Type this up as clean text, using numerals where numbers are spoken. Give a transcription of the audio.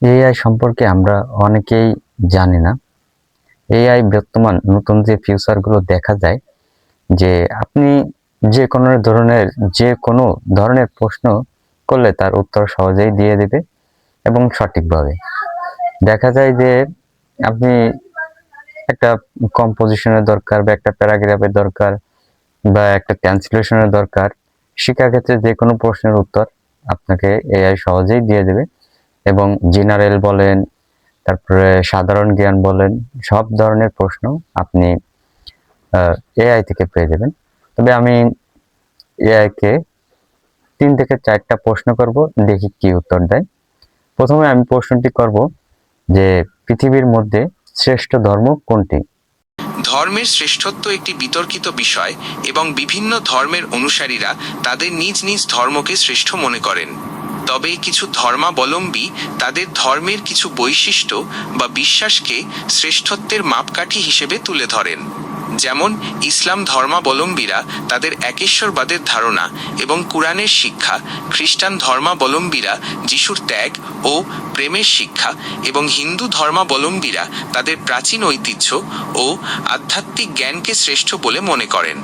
AI সম্পর্কে আমরা অনেকেই জানি না। এআই বর্তমান নতুন যে ফিউচারগুলো দেখা যায় যে আপনি যে কোনো ধরনের প্রশ্ন করলে তার উত্তর সহজেই দিয়ে দেবে এবং সঠিকভাবে। দেখা যায় যে আপনি একটা কম্পোজিশনের দরকার বা একটা প্যারাগ্রাফের দরকার বা একটা ট্রান্সলেশনের দরকার, শিক্ষাক্ষেত্রে যে কোনো প্রশ্নের উত্তর আপনাকে এআই সহজেই দিয়ে দেবে এবং জেনারেল বলেন, তারপরে সাধারণ জ্ঞান বলেন, সব ধরনের প্রশ্ন আপনি এআই থেকে পেয়ে যাবেন। তবে আমি এআইকে ৩ থেকে ৪টা প্রশ্ন করব, দেখি কি উত্তর দেয়। প্রথমে আমি প্রশ্নটি করব যে পৃথিবীর মধ্যে শ্রেষ্ঠ ধর্ম কোনটি? ধর্মের শ্রেষ্ঠত্ব একটি বিতর্কিত বিষয় এবং বিভিন্ন ধর্মের অনুসারীরা তাদের নিজ নিজ ধর্মকে শ্রেষ্ঠ মনে করেন। তবে কিছু ধর্মাবলম্বী তাদের ধর্মের কিছু বৈশিষ্ট্য বা বিশ্বাসকে শ্রেষ্ঠত্বের মাপকাঠি হিসেবে তুলে ধরেন। যেমন ইসলাম ধর্মাবলম্বীরা তাদের একেশ্বরবাদের ধারণা এবং কুরআনের শিক্ষা, খ্রিস্টান ধর্মাবলম্বীরা যিশুর ত্যাগ ও প্রেমের শিক্ষা এবং হিন্দু ধর্মাবলম্বীরা তাদের প্রাচীন ঐতিহ্য ও আধ্যাত্মিক জ্ঞানকে শ্রেষ্ঠ বলে মনে করেন।